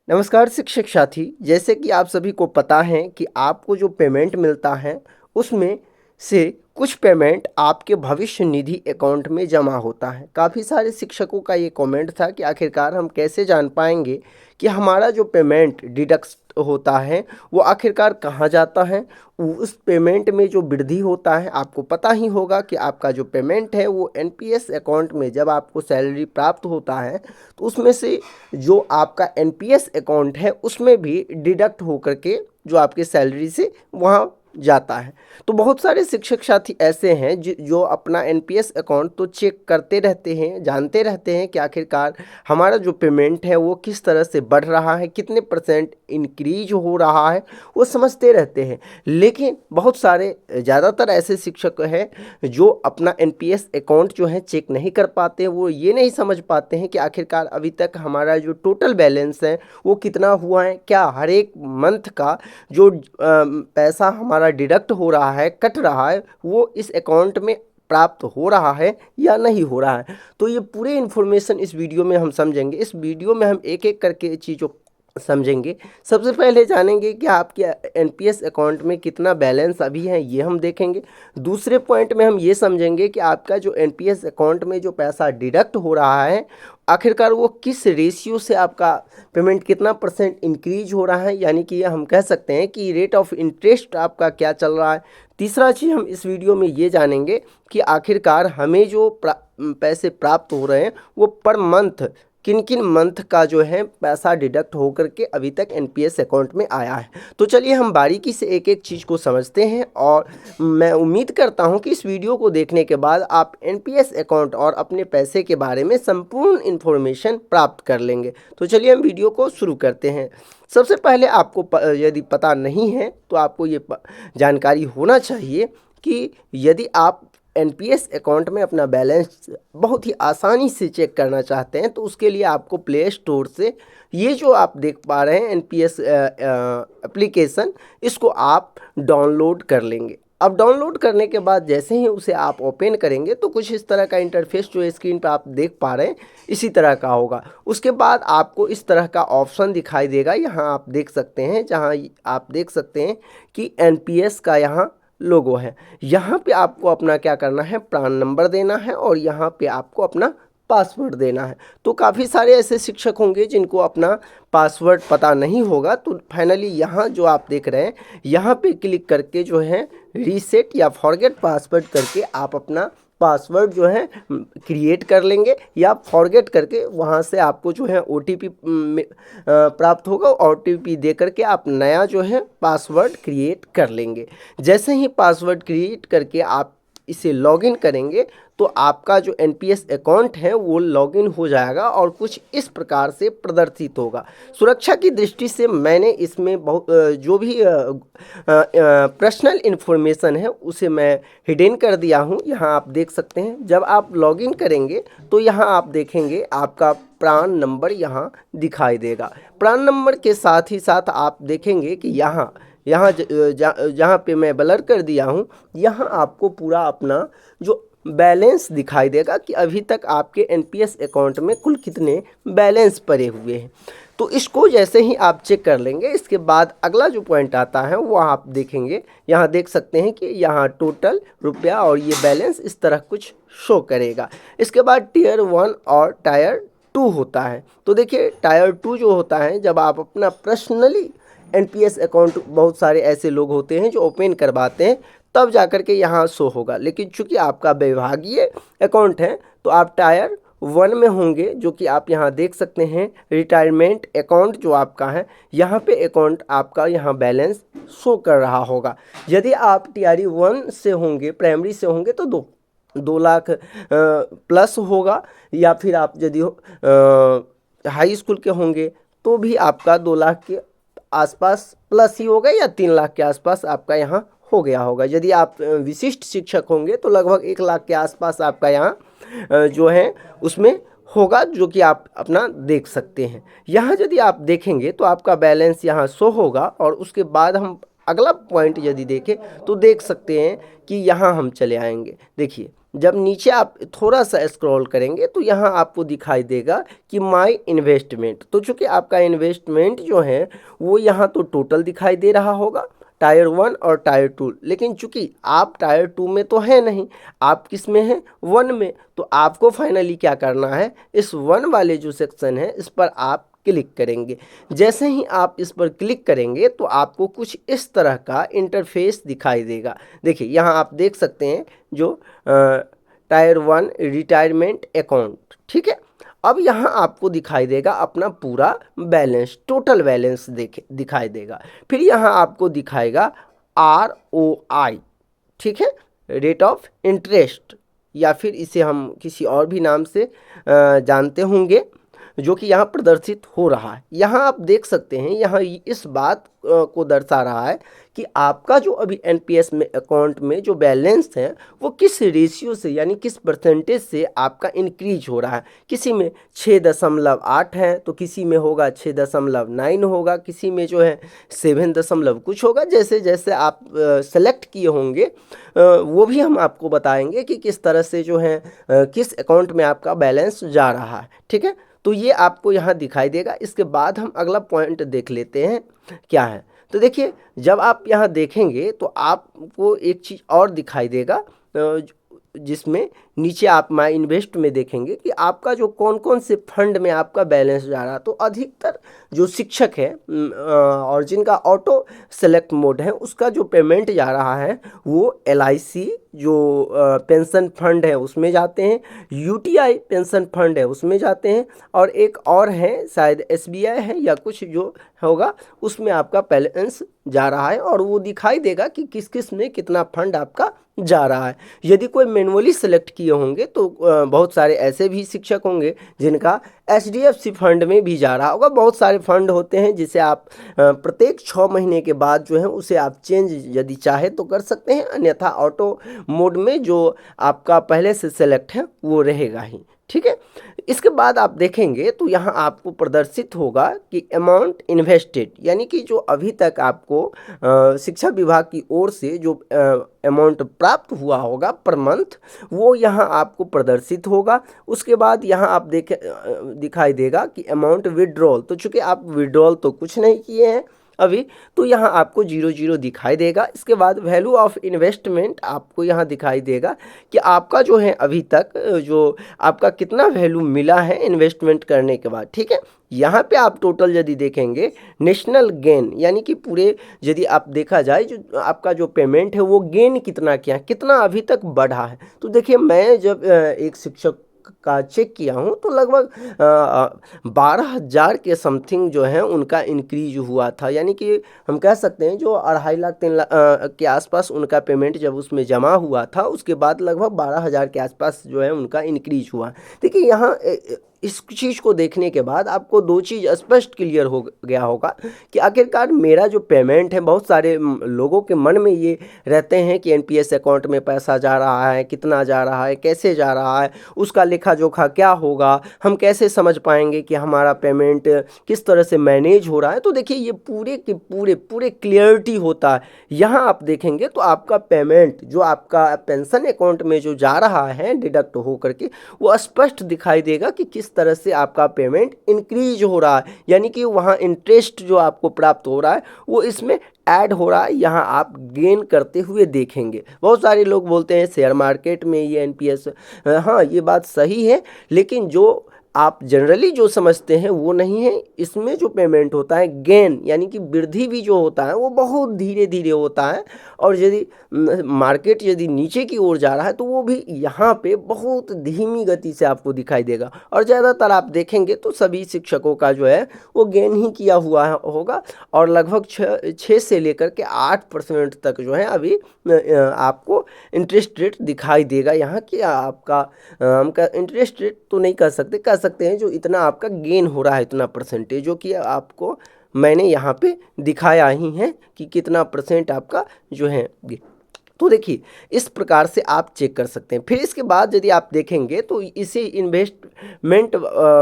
नमस्कार शिक्षक साथी। जैसे कि आप सभी को पता है कि आपको जो पेमेंट मिलता है उसमें से कुछ पेमेंट आपके भविष्य निधि अकाउंट में जमा होता है। काफ़ी सारे शिक्षकों का ये कमेंट था कि आखिरकार हम कैसे जान पाएंगे कि हमारा जो पेमेंट डिडक्ट होता है वो आखिरकार कहाँ जाता है। उस पेमेंट में जो वृद्धि होता है, आपको पता ही होगा कि आपका जो पेमेंट है वो एनपीएस अकाउंट में जब आपको सैलरी प्राप्त होता है तो उसमें से जो आपका एनपीएस अकाउंट है उसमें भी डिडक्ट होकर के जो आपके सैलरी से वहाँ जाता है। तो बहुत सारे शिक्षक साथी ऐसे हैं जो अपना एनपीएस अकाउंट तो चेक करते रहते हैं, जानते रहते हैं कि आखिरकार हमारा जो पेमेंट है वो किस तरह से बढ़ रहा है, कितने परसेंट इंक्रीज हो रहा है, वो समझते रहते हैं। लेकिन बहुत सारे ज़्यादातर ऐसे शिक्षक हैं जो अपना एनपीएस अकाउंट जो है चेक नहीं कर पाते हैं। वो ये नहीं समझ पाते हैं कि आखिरकार अभी तक हमारा जो टोटल बैलेंस है वो कितना हुआ है, क्या हर एक मंथ का जो पैसा हमारा डिडक्ट हो रहा है, कट रहा है, वो इस अकाउंट में प्राप्त हो रहा है या नहीं हो रहा है। तो ये पूरे इन्फॉर्मेशन इस वीडियो में हम समझेंगे। इस वीडियो में हम एक एक करके चीज़ों समझेंगे। सबसे पहले जानेंगे कि आपके एनपीएस अकाउंट में कितना बैलेंस अभी है, ये हम देखेंगे। दूसरे पॉइंट में हम ये समझेंगे कि आपका जो एनपीएस अकाउंट में जो पैसा डिडक्ट हो रहा है आखिरकार वो किस रेशियो से आपका पेमेंट कितना परसेंट इंक्रीज हो रहा है, यानी कि हम कह सकते हैं कि रेट ऑफ इंटरेस्ट आपका क्या चल रहा है। तीसरा चीज़ हम इस वीडियो में ये जानेंगे कि आखिरकार हमें जो पैसे प्राप्त हो रहे हैं वो पर मंथ किन किन मंथ का जो है पैसा डिडक्ट होकर के अभी तक एनपीएस अकाउंट में आया है। तो चलिए हम बारीकी से एक एक चीज़ को समझते हैं और मैं उम्मीद करता हूं कि इस वीडियो को देखने के बाद आप एनपीएस अकाउंट और अपने पैसे के बारे में संपूर्ण इन्फॉर्मेशन प्राप्त कर लेंगे। तो चलिए हम वीडियो को शुरू करते हैं। सबसे पहले आपको यदि पता नहीं है तो आपको ये जानकारी होना चाहिए कि यदि आप एनपीएस अकाउंट में अपना बैलेंस बहुत ही आसानी से चेक करना चाहते हैं तो उसके लिए आपको प्ले स्टोर से ये जो आप देख पा रहे हैं एनपीएस एप्लीकेशन, इसको आप डाउनलोड कर लेंगे। अब डाउनलोड करने के बाद जैसे ही उसे आप ओपन करेंगे तो कुछ इस तरह का इंटरफेस जो स्क्रीन पर आप देख पा रहे हैं इसी तरह का होगा। उसके बाद आपको इस तरह का ऑप्शन दिखाई देगा, यहाँ आप देख सकते हैं, जहाँ आप देख सकते हैं कि एनपीएस का यहाँ लोगो है। यहाँ पे आपको अपना क्या करना है, प्रान नंबर देना है और यहाँ पे आपको अपना पासवर्ड देना है। तो काफ़ी सारे ऐसे शिक्षक होंगे जिनको अपना पासवर्ड पता नहीं होगा, तो फाइनली यहाँ जो आप देख रहे हैं यहाँ पे क्लिक करके जो है रीसेट या फॉरगेट पासवर्ड करके आप अपना पासवर्ड जो है क्रिएट कर लेंगे या फॉरगेट करके वहाँ से आपको जो है ओटीपी प्राप्त होगा। ओटीपी दे करके आप नया जो है पासवर्ड क्रिएट कर लेंगे। जैसे ही पासवर्ड क्रिएट करके आप इसे लॉगिन करेंगे तो आपका जो एनपीएस अकाउंट है वो लॉगिन हो जाएगा और कुछ इस प्रकार से प्रदर्शित होगा। सुरक्षा की दृष्टि से मैंने इसमें बहुत जो भी पर्सनल इन्फॉर्मेशन है उसे मैं हिडन कर दिया हूँ। यहाँ आप देख सकते हैं, जब आप लॉगिन करेंगे तो यहाँ आप देखेंगे आपका प्रान नंबर यहाँ दिखाई देगा। प्रान नंबर के साथ ही साथ आप देखेंगे कि यहाँ जहाँ पे मैं ब्लर कर दिया हूँ यहाँ आपको पूरा अपना जो बैलेंस दिखाई देगा कि अभी तक आपके एनपीएस अकाउंट में कुल कितने बैलेंस पड़े हुए हैं। तो इसको जैसे ही आप चेक कर लेंगे इसके बाद अगला जो पॉइंट आता है वो आप देखेंगे, यहाँ देख सकते हैं कि यहाँ टोटल रुपया और ये बैलेंस इस तरह कुछ शो करेगा। इसके बाद टीयर 1 और टायर 2 होता है। तो देखिए टायर 2 जो होता है, जब आप अपना पर्सनली एनपीएस अकाउंट, बहुत सारे ऐसे लोग होते हैं जो ओपन करवाते हैं तब जाकर के यहाँ शो होगा, लेकिन चूंकि आपका विभागीय अकाउंट है तो आप टायर 1 में होंगे, जो कि आप यहाँ देख सकते हैं रिटायरमेंट अकाउंट जो आपका है यहाँ पे अकाउंट आपका यहाँ बैलेंस शो कर रहा होगा। यदि आप टीआरई 1 से होंगे, प्राइमरी से होंगे तो 2 लाख प्लस होगा, या फिर आप यदि हाई स्कूल के होंगे तो भी आपका 2 लाख के आसपास प्लस ही होगा या 3 लाख के आसपास आपका यहाँ हो गया होगा। यदि आप विशिष्ट शिक्षक होंगे तो लगभग 1 लाख के आसपास आपका यहाँ जो है उसमें होगा, जो कि आप अपना देख सकते हैं। यहाँ यदि आप देखेंगे तो आपका बैलेंस यहाँ शो होगा और उसके बाद हम अगला पॉइंट यदि देखें तो देख सकते हैं कि यहाँ हम चले आएंगे। देखिए जब नीचे आप थोड़ा सा स्क्रॉल करेंगे तो यहाँ आपको दिखाई देगा कि माय इन्वेस्टमेंट। तो चूंकि आपका इन्वेस्टमेंट जो है वो यहाँ तो टोटल दिखाई दे रहा होगा, टायर 1 और टायर 2, लेकिन चूंकि आप टायर 2 में तो है नहीं, आप किस में हैं, 1 में। तो आपको फाइनली क्या करना है, इस 1 वाले जो सेक्शन है इस पर आप क्लिक करेंगे। जैसे ही आप इस पर क्लिक करेंगे तो आपको कुछ इस तरह का इंटरफेस दिखाई देगा। देखिए यहाँ आप देख सकते हैं जो टायर 1 रिटायरमेंट अकाउंट, ठीक है। अब यहाँ आपको दिखाई देगा अपना पूरा बैलेंस, टोटल बैलेंस दिखाई देगा। फिर यहाँ आपको दिखाएगा ROI, ठीक है, रेट ऑफ इंटरेस्ट, या फिर इसे हम किसी और भी नाम से जानते होंगे, जो कि यहाँ प्रदर्शित हो रहा है। यहाँ आप देख सकते हैं, यहाँ इस बात को दर्शा रहा है कि आपका जो अभी एनपीएस में अकाउंट में जो बैलेंस है वो किस रेशियो से यानी किस परसेंटेज से आपका इंक्रीज हो रहा है। किसी में 6.8 है तो किसी में होगा 6.9 होगा, किसी में जो है 7 कुछ होगा। जैसे जैसे आप सेलेक्ट किए होंगे वो भी हम आपको बताएंगे कि किस तरह से जो है किस अकाउंट में आपका बैलेंस जा रहा है, ठीक है। तो ये आपको यहाँ दिखाई देगा। इसके बाद हम अगला पॉइंट देख लेते हैं क्या है। तो देखिए जब आप यहाँ देखेंगे तो आपको एक चीज़ और दिखाई देगा, जिसमें नीचे आप माई इन्वेस्ट में देखेंगे कि आपका जो कौन कौन से फंड में आपका बैलेंस जा रहा है। तो अधिकतर जो शिक्षक है और जिनका ऑटो सेलेक्ट मोड है उसका जो पेमेंट जा रहा है वो LIC जो पेंशन फंड है उसमें जाते हैं, UTI पेंशन फंड है उसमें जाते हैं, और एक और है शायद SBI है या कुछ जो होगा उसमें आपका बैलेंस जा रहा है, और वो दिखाई देगा कि किस किस में कितना फंड आपका जा रहा है। यदि कोई मैनुअली सेलेक्ट किए होंगे तो बहुत सारे ऐसे भी शिक्षक होंगे जिनका HDFC फंड में भी जा रहा होगा। बहुत सारे फंड होते हैं जिसे आप प्रत्येक 6 महीने के बाद जो है उसे आप चेंज यदि चाहे तो कर सकते हैं, अन्यथा ऑटो मोड में जो आपका पहले से सेलेक्ट है वो रहेगा ही, ठीक है। इसके बाद आप देखेंगे तो यहाँ आपको प्रदर्शित होगा कि अमाउंट इन्वेस्टेड, यानी कि जो अभी तक आपको शिक्षा विभाग की ओर से जो अमाउंट प्राप्त हुआ होगा पर मंथ वो यहाँ आपको प्रदर्शित होगा। उसके बाद यहाँ आप दिखाई देगा कि अमाउंट विड्रॉल, तो चूँकि आप विड्रॉल तो कुछ नहीं किए हैं अभी, तो यहाँ आपको 0 दिखाई देगा। इसके बाद वैल्यू ऑफ इन्वेस्टमेंट आपको यहाँ दिखाई देगा कि आपका जो है अभी तक जो आपका कितना वैल्यू मिला है इन्वेस्टमेंट करने के बाद, ठीक है। यहाँ पे आप टोटल यदि देखेंगे नेशनल गेन, यानी कि पूरे यदि आप देखा जाए जो आपका जो पेमेंट है वो गेन कितना किया, कितना अभी तक बढ़ा है। तो देखिए मैं जब एक शिक्षक का चेक किया हूँ तो लगभग 12,000 के समथिंग जो है उनका इंक्रीज हुआ था, यानी कि हम कह सकते हैं जो 2.5 लाख 3 लाख के आसपास उनका पेमेंट जब उसमें जमा हुआ था उसके बाद लगभग 12,000 के आसपास जो है उनका इंक्रीज हुआ। देखिए यहाँ इस चीज़ को देखने के बाद आपको 2 चीज़ स्पष्ट क्लियर हो गया होगा कि आखिरकार मेरा जो पेमेंट है, बहुत सारे लोगों के मन में ये रहते हैं कि एनपीएस अकाउंट में पैसा जा रहा है, कितना जा रहा है, कैसे जा रहा है, उसका लेखा जोखा क्या होगा, हम कैसे समझ पाएंगे कि हमारा पेमेंट किस तरह से मैनेज हो रहा है। तो देखिए ये पूरे के पूरे क्लियरिटी होता है। यहाँ आप देखेंगे तो आपका पेमेंट जो आपका पेंशन अकाउंट में जो जा रहा है डिडक्ट हो करके वो स्पष्ट दिखाई देगा कि किस तरह से आपका पेमेंट इंक्रीज हो रहा है, यानी कि वहाँ इंटरेस्ट जो आपको प्राप्त हो रहा है वो इसमें ऐड हो रहा है। यहाँ आप गेन करते हुए देखेंगे। बहुत सारे लोग बोलते हैं शेयर मार्केट में ये एनपीएस, हाँ ये बात सही है, लेकिन जो आप जनरली जो समझते हैं वो नहीं है। इसमें जो पेमेंट होता है गेन, यानी कि वृद्धि भी जो होता है वो बहुत धीरे धीरे होता है, और यदि मार्केट यदि नीचे की ओर जा रहा है तो वो भी यहाँ पे बहुत धीमी गति से आपको दिखाई देगा। और ज़्यादातर आप देखेंगे तो सभी शिक्षकों का जो है वो गेन ही किया हुआ होगा, और लगभग 6 से लेकर के 8% तक जो है अभी आपको इंटरेस्ट रेट दिखाई देगा यहाँ कि आपका हमका इंटरेस्ट रेट तो नहीं कह सकते हैं जो इतना आपका गेन हो रहा है, इतना परसेंटेज जो कि आपको मैंने यहाँ पे दिखाया ही है कि कितना परसेंट आपका जो है। तो देखिए इस प्रकार से आप चेक कर सकते हैं। फिर इसके बाद यदि आप देखेंगे तो इसी इन्वेस्टमेंट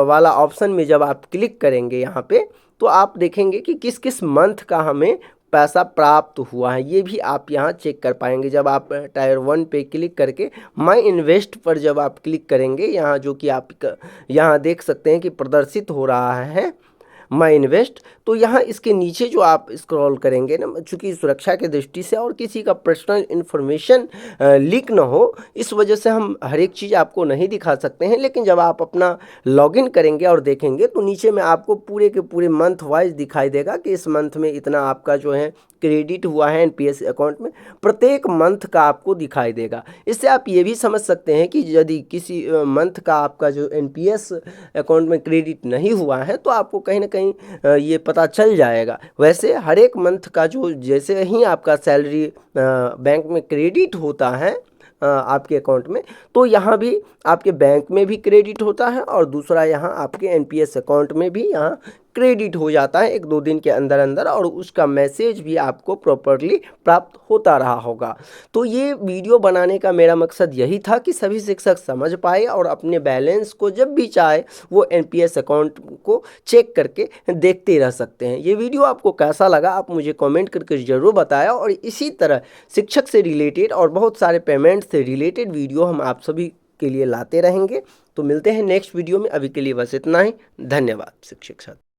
वाला ऑप्शन में जब आप क्लिक करेंगे यहाँ पे तो आप देखेंगे कि किस किस मंथ का हमें पैसा प्राप्त हुआ है, ये भी आप यहाँ चेक कर पाएंगे। जब आप टायर 1 पे क्लिक करके माई इन्वेस्ट पर जब आप क्लिक करेंगे, यहाँ जो कि आप यहाँ देख सकते हैं कि प्रदर्शित हो रहा है माई इन्वेस्ट, तो यहाँ इसके नीचे जो आप स्क्रॉल करेंगे ना, चूँकि सुरक्षा की दृष्टि से और किसी का पर्सनल इन्फॉर्मेशन लीक ना हो, इस वजह से हम हर एक चीज़ आपको नहीं दिखा सकते हैं। लेकिन जब आप अपना लॉगिन करेंगे और देखेंगे तो नीचे में आपको पूरे के पूरे मंथ वाइज दिखाई देगा कि इस मंथ में इतना आपका जो है क्रेडिट हुआ है एनपीएस अकाउंट में, प्रत्येक मंथ का आपको दिखाई देगा। इससे आप ये भी समझ सकते हैं कि यदि किसी मंथ का आपका जो एनपीएस अकाउंट में क्रेडिट नहीं हुआ है तो आपको कहीं ना कहीं ये पता चल जाएगा। वैसे हर एक मंथ का जो जैसे ही आपका सैलरी बैंक में क्रेडिट होता है आपके अकाउंट में, तो यहाँ भी आपके बैंक में भी क्रेडिट होता है और दूसरा यहाँ आपके एनपीएस अकाउंट में भी यहाँ क्रेडिट हो जाता है 1-2 दिन के अंदर अंदर, और उसका मैसेज भी आपको प्रॉपरली प्राप्त होता रहा होगा। तो ये वीडियो बनाने का मेरा मकसद यही था कि सभी शिक्षक समझ पाए और अपने बैलेंस को जब भी चाहे वो एनपीएस अकाउंट को चेक करके देखते रह सकते हैं। ये वीडियो आपको कैसा लगा आप मुझे कमेंट करके ज़रूर बताया, और इसी तरह शिक्षक से रिलेटेड और बहुत सारे पेमेंट से रिलेटेड वीडियो हम आप सभी के लिए लाते रहेंगे। तो मिलते हैं नेक्स्ट वीडियो में, अभी के लिए बस इतना ही। धन्यवाद शिक्षक साथी।